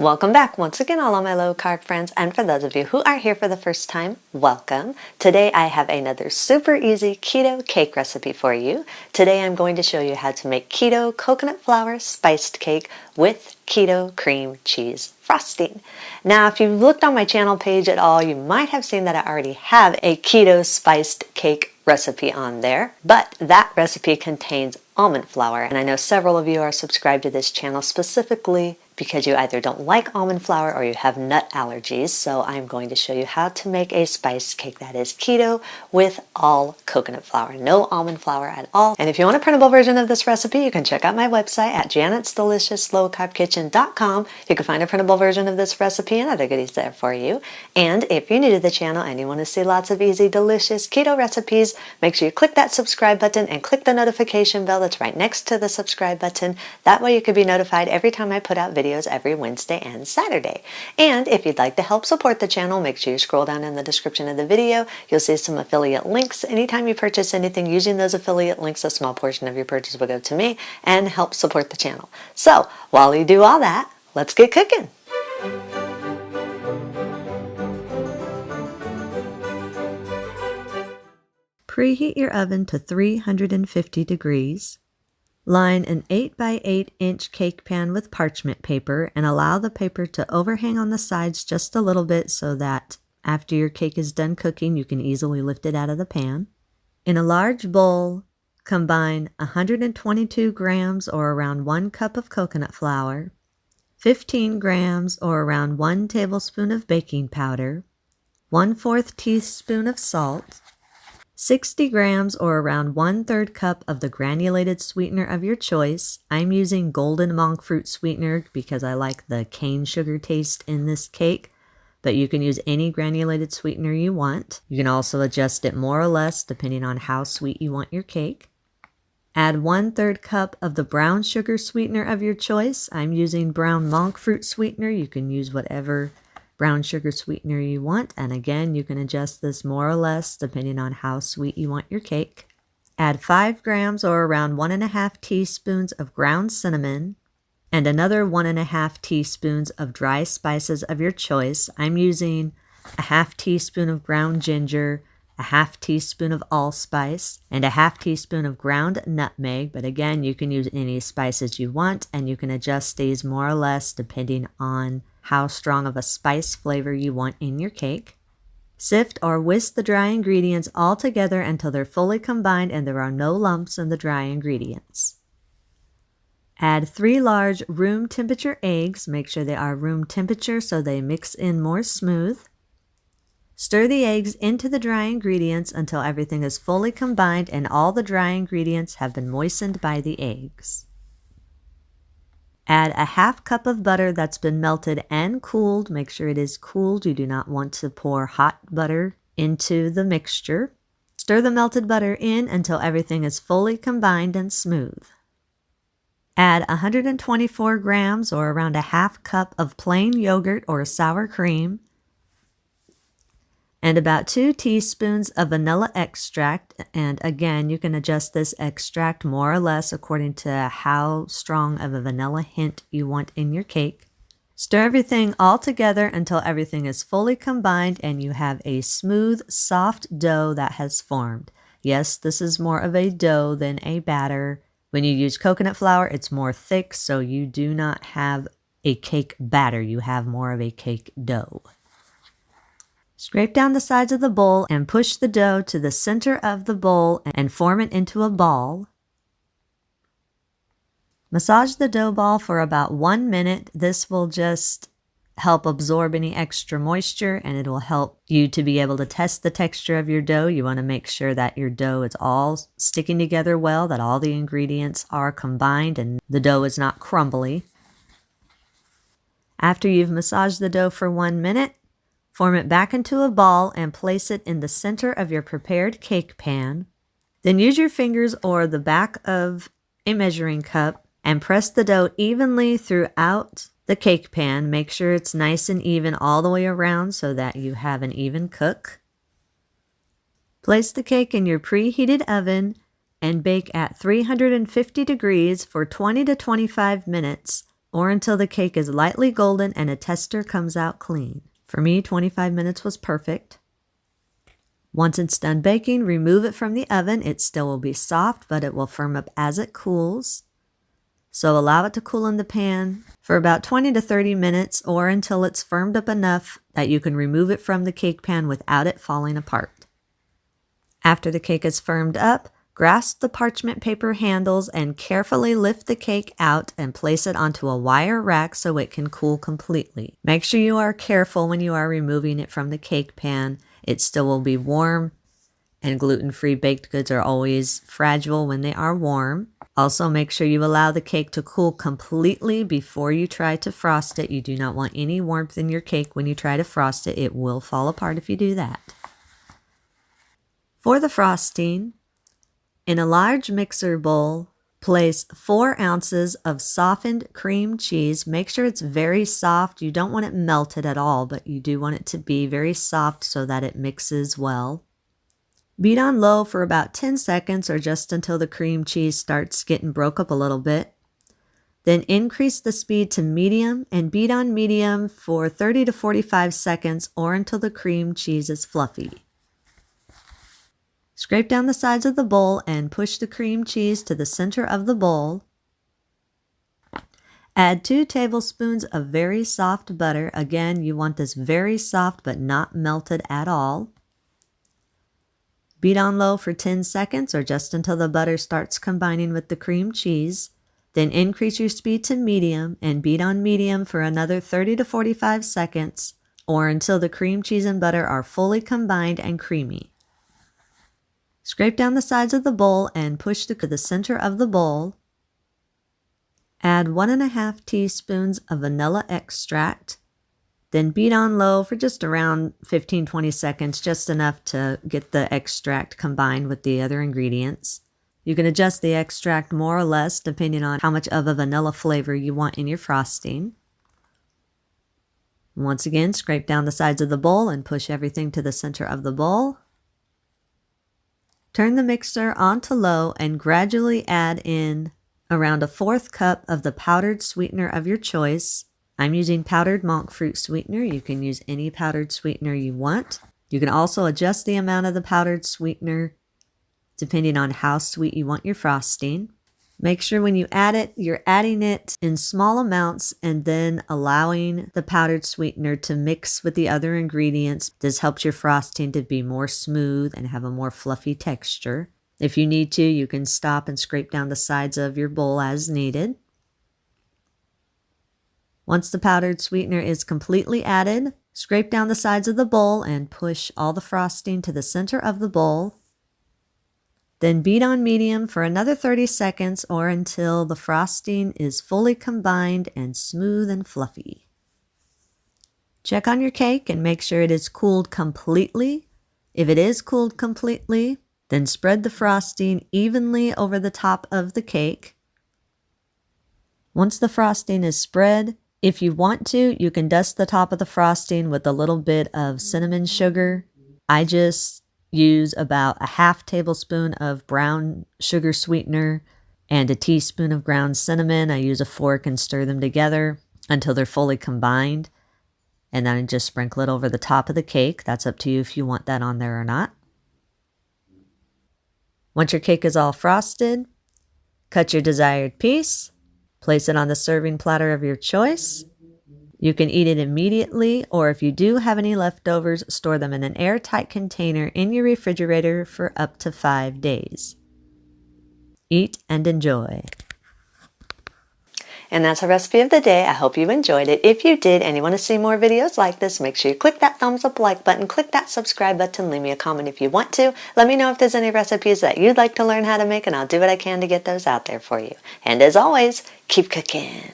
Welcome back once again, all of my low carb friends, and for those of you who are here for the first time, welcome. Today I have another super easy keto cake recipe for you. Today I'm going to show you how to make keto coconut flour spiced cake with keto cream cheese frosting. Now, if you've looked on my channel page at all, you might have seen that I already have a keto spiced cake recipe on there, but that recipe contains almond flour, and I know several of you are subscribed to this channel specifically because you either don't like almond flour or you have nut allergies. So I'm going to show you how to make a spice cake that is keto with all coconut flour, no almond flour at all. And if you want a printable version of this recipe, you can check out my website at janetsdeliciouslowcarbkitchen.com. You can find a printable version of this recipe and other goodies there for you. And if you're new to the channel and you want to see lots of easy, delicious keto recipes, make sure you click that subscribe button and click the notification bell that's right next to the subscribe button. That way you can be notified every time I put out videos every Wednesday and Saturday. And if you'd like to help support the channel, make sure you scroll down in the description of the video. You'll see some affiliate links. Anytime you purchase anything using those affiliate links, a small portion of your purchase will go to me and help support the channel. So while you do all that, let's get cooking. Preheat your oven to 350 degrees. Line an 8 by 8 inch cake pan with parchment paper and allow the paper to overhang on the sides just a little bit so that after your cake is done cooking, you can easily lift it out of the pan. In a large bowl, combine 122 grams or around 1 cup of coconut flour, 15 grams or around 1 tablespoon of baking powder, 1/4 teaspoon of salt, 60 grams or around 1/3 cup of the granulated sweetener of your choice. I'm using golden monk fruit sweetener because I like the cane sugar taste in this cake, but you can use any granulated sweetener you want. You can also adjust it more or less depending on how sweet you want your cake. Add 1/3 cup of the brown sugar sweetener of your choice. I'm using brown monk fruit sweetener. You can use whatever brown sugar sweetener you want, and again you can adjust this more or less depending on how sweet you want your cake. Add 5 grams or around 1.5 teaspoons of ground cinnamon and another 1.5 teaspoons of dry spices of your choice. I'm using a 1/2 teaspoon of ground ginger, a 1/2 teaspoon of allspice, and a 1/2 teaspoon of ground nutmeg, but again you can use any spices you want and you can adjust these more or less depending on how strong of a spice flavor you want in your cake. Sift or whisk the dry ingredients all together until they're fully combined and there are no lumps in the dry ingredients. Add 3 large room temperature eggs. Make sure they are room temperature so they mix in more smooth. Stir the eggs into the dry ingredients until everything is fully combined and all the dry ingredients have been moistened by the eggs. Add a 1/2 cup of butter that's been melted and cooled. Make sure it is cooled. You do not want to pour hot butter into the mixture. Stir the melted butter in until everything is fully combined and smooth. Add 124 grams or around a 1/2 cup of plain yogurt or sour cream and about 2 teaspoons of vanilla extract. And again, you can adjust this extract more or less according to how strong of a vanilla hint you want in your cake. Stir everything all together until everything is fully combined and you have a smooth, soft dough that has formed. Yes, this is more of a dough than a batter. When you use coconut flour, it's more thick, so you do not have a cake batter. You have more of a cake dough. Scrape down the sides of the bowl and push the dough to the center of the bowl and form it into a ball. Massage the dough ball for about 1 minute. This will just help absorb any extra moisture and it will help you to be able to test the texture of your dough. You want to make sure that your dough is all sticking together well, that all the ingredients are combined and the dough is not crumbly. After you've massaged the dough for 1 minute, form it back into a ball and place it in the center of your prepared cake pan. Then use your fingers or the back of a measuring cup and press the dough evenly throughout the cake pan. Make sure it's nice and even all the way around so that you have an even cook. Place the cake in your preheated oven and bake at 350 degrees for 20 to 25 minutes or until the cake is lightly golden and a tester comes out clean. For me, 25 minutes was perfect. Once it's done baking, remove it from the oven. It still will be soft, but it will firm up as it cools. So allow it to cool in the pan for about 20 to 30 minutes or until it's firmed up enough that you can remove it from the cake pan without it falling apart. After the cake is firmed up, grasp the parchment paper handles and carefully lift the cake out and place it onto a wire rack so it can cool completely. Make sure you are careful when you are removing it from the cake pan. It still will be warm, and gluten-free baked goods are always fragile when they are warm. Also, make sure you allow the cake to cool completely before you try to frost it. You do not want any warmth in your cake when you try to frost it. It will fall apart if you do that. For the frosting, in a large mixer bowl, place 4 ounces of softened cream cheese. Make sure it's very soft. You don't want it melted at all, but you do want it to be very soft so that it mixes well. Beat on low for about 10 seconds or just until the cream cheese starts getting broke up a little bit. Then increase the speed to medium and beat on medium for 30 to 45 seconds or until the cream cheese is fluffy. Scrape down the sides of the bowl and push the cream cheese to the center of the bowl. Add 2 tablespoons of very soft butter. Again, you want this very soft but not melted at all. Beat on low for 10 seconds or just until the butter starts combining with the cream cheese. Then increase your speed to medium and beat on medium for another 30 to 45 seconds or until the cream cheese and butter are fully combined and creamy. Scrape down the sides of the bowl and push to the center of the bowl. Add 1.5 teaspoons of vanilla extract. Then beat on low for just around 15-20 seconds, just enough to get the extract combined with the other ingredients. You can adjust the extract more or less depending on how much of a vanilla flavor you want in your frosting. Once again, scrape down the sides of the bowl and push everything to the center of the bowl. Turn the mixer onto low and gradually add in around 1/4 cup of the powdered sweetener of your choice. I'm using powdered monk fruit sweetener. You can use any powdered sweetener you want. You can also adjust the amount of the powdered sweetener depending on how sweet you want your frosting. Make sure when you add it, you're adding it in small amounts and then allowing the powdered sweetener to mix with the other ingredients. This helps your frosting to be more smooth and have a more fluffy texture. If you need to, you can stop and scrape down the sides of your bowl as needed. Once the powdered sweetener is completely added, scrape down the sides of the bowl and push all the frosting to the center of the bowl. Then beat on medium for another 30 seconds or until the frosting is fully combined and smooth and fluffy. Check on your cake and make sure it is cooled completely. If it is cooled completely, then spread the frosting evenly over the top of the cake. Once the frosting is spread, if you want to, you can dust the top of the frosting with a little bit of cinnamon sugar. I just use about 1/2 tablespoon of brown sugar sweetener and a teaspoon of ground cinnamon. I use a fork and stir them together until they're fully combined. And then I just sprinkle it over the top of the cake. That's up to you if you want that on there or not. Once your cake is all frosted, cut your desired piece. Place it on the serving platter of your choice. You can eat it immediately, or if you do have any leftovers, store them in an airtight container in your refrigerator for up to 5 days. Eat and enjoy. And that's our recipe of the day. I hope you enjoyed it. If you did and you want to see more videos like this, make sure you click that thumbs up like button, click that subscribe button, leave me a comment if you want to. Let me know if there's any recipes that you'd like to learn how to make, and I'll do what I can to get those out there for you. And as always, keep cooking.